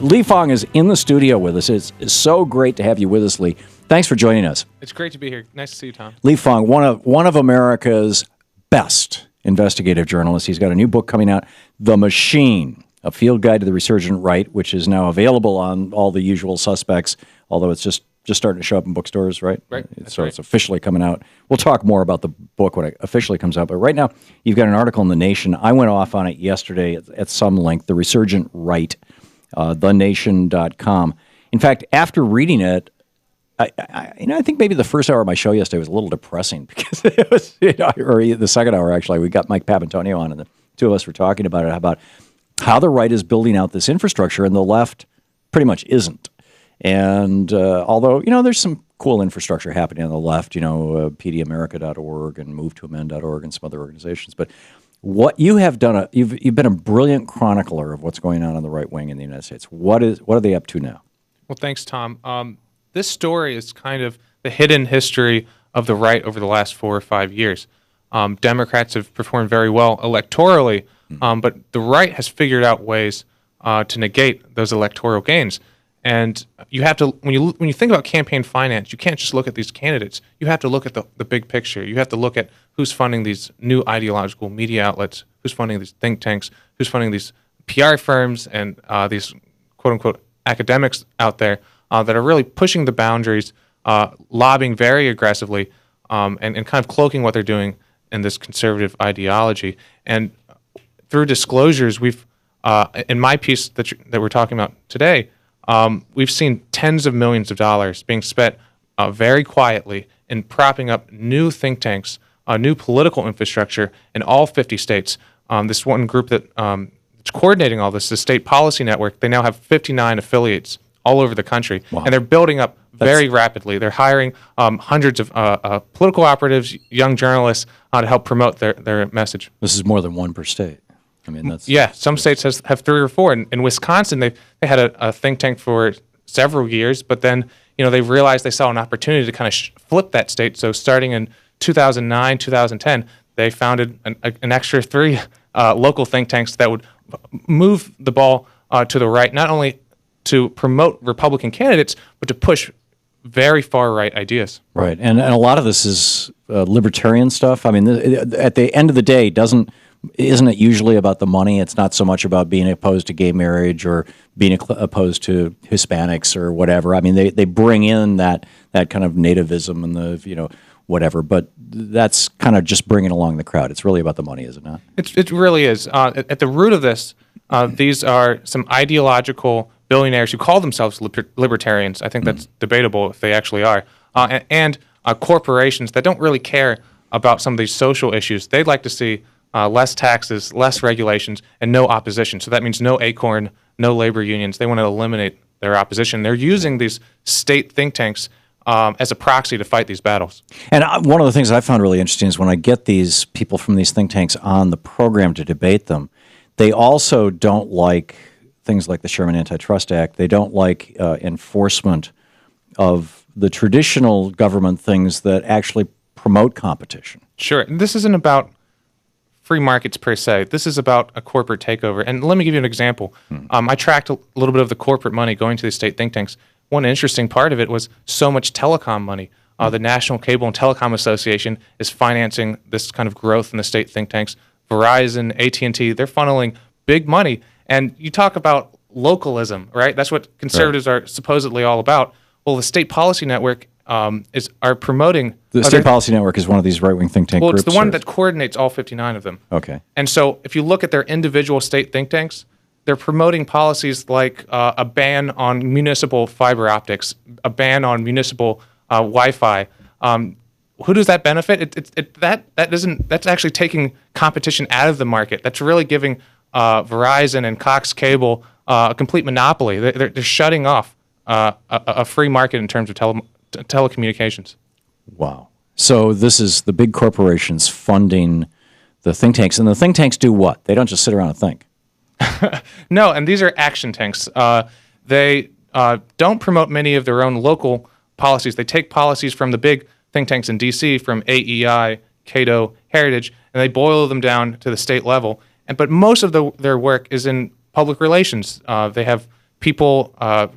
Lee Fang is in the studio with us. It's so great to have you with us, Lee. Thanks for joining us. It's great to be here. Nice to see you, Tom. Lee Fang, one of America's best investigative journalists. He's got a new book coming out, The Machine, A Field Guide to the Resurgent Right, which is now available on all the usual suspects, although it's just starting to show up in bookstores, right? Right. So it's officially coming out. We'll talk more about the book when it officially comes out. But right now, you've got an article in The Nation. I went off on it yesterday at some length, The Resurgent Right, thenation.com. In fact, after reading it, I think maybe the first hour of my show yesterday was a little depressing because it was, or the second hour, actually, we got Mike Papantonio on, and the two of us were talking about it, about how the right is building out this infrastructure and the left pretty much isn't. And although, there's some cool infrastructure happening on the left, pdamerica.org and movetoamend.org and some other organizations. But what you have done, you've been a brilliant chronicler of what's going on the right wing in the United States. What are they up to now? Well, thanks, Tom. This story is kind of the hidden history of the right over the last 4 or 5 years. Democrats have performed very well electorally, but the right has figured out ways to negate those electoral gains. And you have to, when you think about campaign finance, you can't just look at these candidates. You have to look at the big picture. You have to look at who's funding these new ideological media outlets, who's funding these think tanks, who's funding these PR firms, and these quote-unquote academics out there that are really pushing the boundaries, lobbying very aggressively, and kind of cloaking what they're doing in this conservative ideology. And through disclosures, we've, in my piece that we're talking about today, we've seen tens of millions of dollars being spent very quietly in propping up new think tanks, new political infrastructure in all 50 states. This one group that's coordinating all this, the State Policy Network, they now have 59 affiliates all over the country. Wow. And they're building up very rapidly. They're hiring hundreds of political operatives, young journalists to help promote their message. This is more than one per state. I mean, some states have 3 or 4. In Wisconsin, they had a think tank for several years, but then they realized they saw an opportunity to kind of flip that state. So starting in 2009, 2010, they founded an extra 3 local think tanks that would move the ball to the right, not only to promote Republican candidates, but to push very far-right ideas. Right, and a lot of this is libertarian stuff. I mean, at the end of the day, isn't it usually about the money? It's not so much about being opposed to gay marriage or being opposed to Hispanics or whatever. I mean, they bring in that kind of nativism and the whatever, but that's kind of just bringing along the crowd. It's really about the money, is it not? It really is. At the root of this, these are some ideological billionaires who call themselves libertarians. I think that's debatable if they actually are, and corporations that don't really care about some of these social issues. They'd like to see less taxes, less regulations, and no opposition. So that means no ACORN, no labor unions. They want to eliminate their opposition. They're using these state think tanks as a proxy to fight these battles. And one of the things I found really interesting is when I get these people from these think tanks on the program to debate them, they also don't like things like the Sherman Antitrust Act. They don't like enforcement of the traditional government things that actually promote competition. Sure. And this isn't about free markets per se. This is about a corporate takeover. And let me give you an example. I tracked a little bit of the corporate money going to the state think tanks. One interesting part of it was so much telecom money. The National Cable and Telecom Association is financing this kind of growth in the state think tanks. Verizon, AT&T, they're funneling big money. And you talk about localism, right? That's what conservatives are supposedly all about. Well, the State Policy Network are promoting... The State Policy Network is one of these right-wing think tank groups? Well, it's the one that coordinates all 59 of them. Okay. And so if you look at their individual state think tanks, they're promoting policies like a ban on municipal fiber optics, a ban on municipal Wi-Fi. Who does that benefit? That's actually taking competition out of the market. That's really giving Verizon and Cox Cable a complete monopoly. They're shutting off a free market in terms of telecommunications. Wow. So this is the big corporations funding the think tanks. And the think tanks do what? They don't just sit around and think. No, and these are action tanks. They don't promote many of their own local policies. They take policies from the big think tanks in D.C., from AEI, Cato, Heritage, and they boil them down to the state level. But most of their work is in public relations. They have people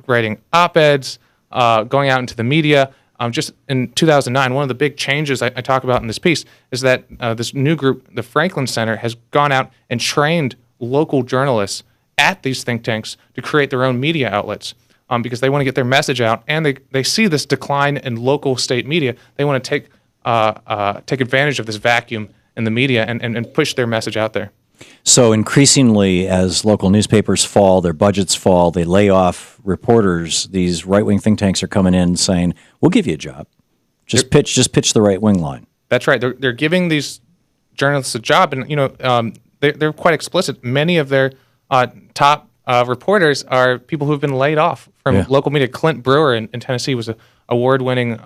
writing op-eds, going out into the media. Just in 2009, one of the big changes I talk about in this piece is that this new group, the Franklin Center, has gone out and trained local journalists at these think tanks to create their own media outlets because they want to get their message out, and they see this decline in local state media. They want to take advantage of this vacuum in the media and push their message out there. So increasingly, as local newspapers fall, their budgets fall, they lay off reporters, these right-wing think tanks are coming in saying, we'll give you a job. Just pitch the right-wing line. That's right. They're giving these journalists a job, and they're quite explicit. Many of their top reporters are people who have been laid off from local media. Clint Brewer in Tennessee was an award-winning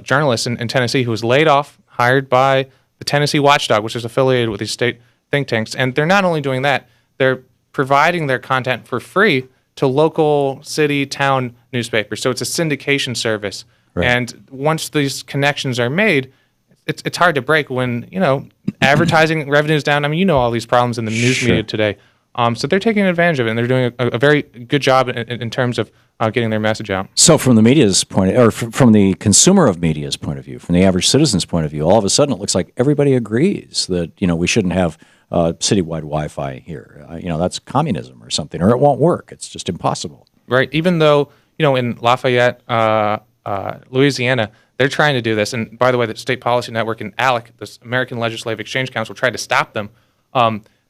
journalist in Tennessee who was laid off, hired by the Tennessee Watchdog, which is affiliated with these state think tanks. And they're not only doing that, they're providing their content for free to local city, town newspapers. So it's a syndication service. Right. And once these connections are made, it's hard to break when, advertising revenue's down. I mean, all these problems in the news media today. So they're taking advantage of it, and they're doing a very good job in terms of getting their message out. So from the media's point, or from the consumer of media's point of view, from the average citizen's point of view, all of a sudden it looks like everybody agrees that we shouldn't have citywide Wi-Fi here. That's communism or something, or it won't work. It's just impossible. Right. Even though in Lafayette, Louisiana, they're trying to do this. And by the way, the State Policy Network and ALEC, this American Legislative Exchange Council, tried to stop them.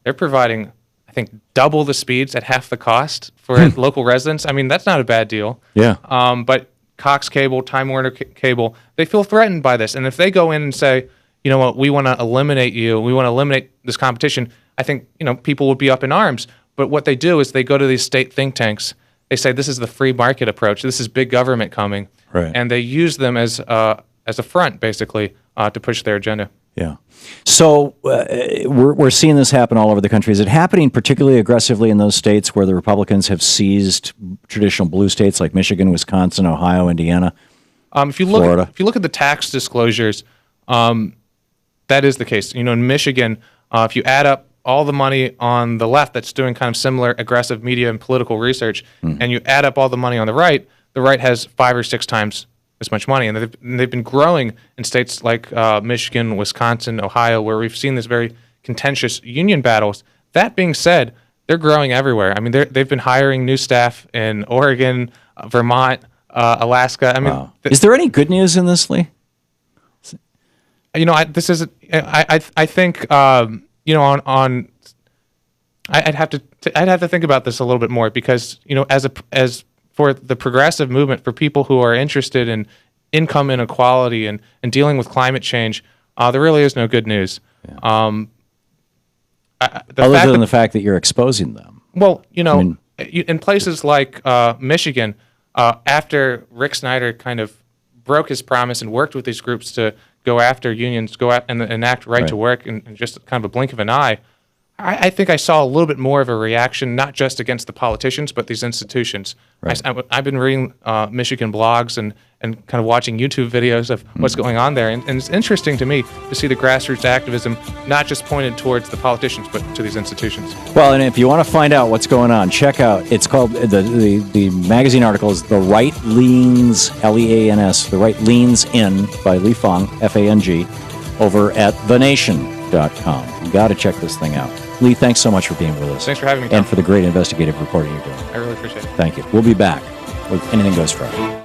They're providing, I think, double the speeds at half the cost for local residents. I mean, that's not a bad deal. Yeah. But Cox Cable, Time Warner Cable, they feel threatened by this. And if they go in and say, you know what, we want to eliminate you, we want to eliminate this competition, I think, people would be up in arms. But what they do is they go to these state think tanks. They say, this is the free market approach. This is big government coming. Right. And they use them as a front, basically, to push their agenda. Yeah. So we're seeing this happen all over the country. Is it happening particularly aggressively in those states where the Republicans have seized traditional blue states like Michigan, Wisconsin, Ohio, Indiana, Florida? If you look at the tax disclosures, that is the case. In Michigan, if you add up all the money on the left that's doing kind of similar aggressive media and political research, and you add up all the money on the right has 5 or 6 times as much money, and they've been growing in states like Michigan, Wisconsin, Ohio, where we've seen this very contentious union battles. That being said, they're growing everywhere. I mean, they've been hiring new staff in Oregon, Vermont, Alaska. I mean, wow. Is there any good news in this, Lee? I think I'd have to think about this a little bit more because as for the progressive movement, for people who are interested in income inequality and dealing with climate change, there really is no good news. Yeah. Other than the fact that you're exposing them. Well, in places like Michigan, after Rick Snyder kind of broke his promise and worked with these groups to go after unions, go out and enact right to work in just kind of a blink of an eye, I think I saw a little bit more of a reaction, not just against the politicians, but these institutions. Right. I've been reading Michigan blogs and kind of watching YouTube videos of what's going on there. And it's interesting to me to see the grassroots activism not just pointed towards the politicians, but to these institutions. Well, and if you want to find out what's going on, check out, it's called, the magazine article is The Right Leans, L-E-A-N-S, The Right Leans In by Lee Fang, F-A-N-G, over at thenation.com. You got to check this thing out. Lee, thanks so much for being with us. Thanks for having me, Tom. And for the great investigative reporting you're doing. I really appreciate it. Thank you. We'll be back with Anything Goes Friday.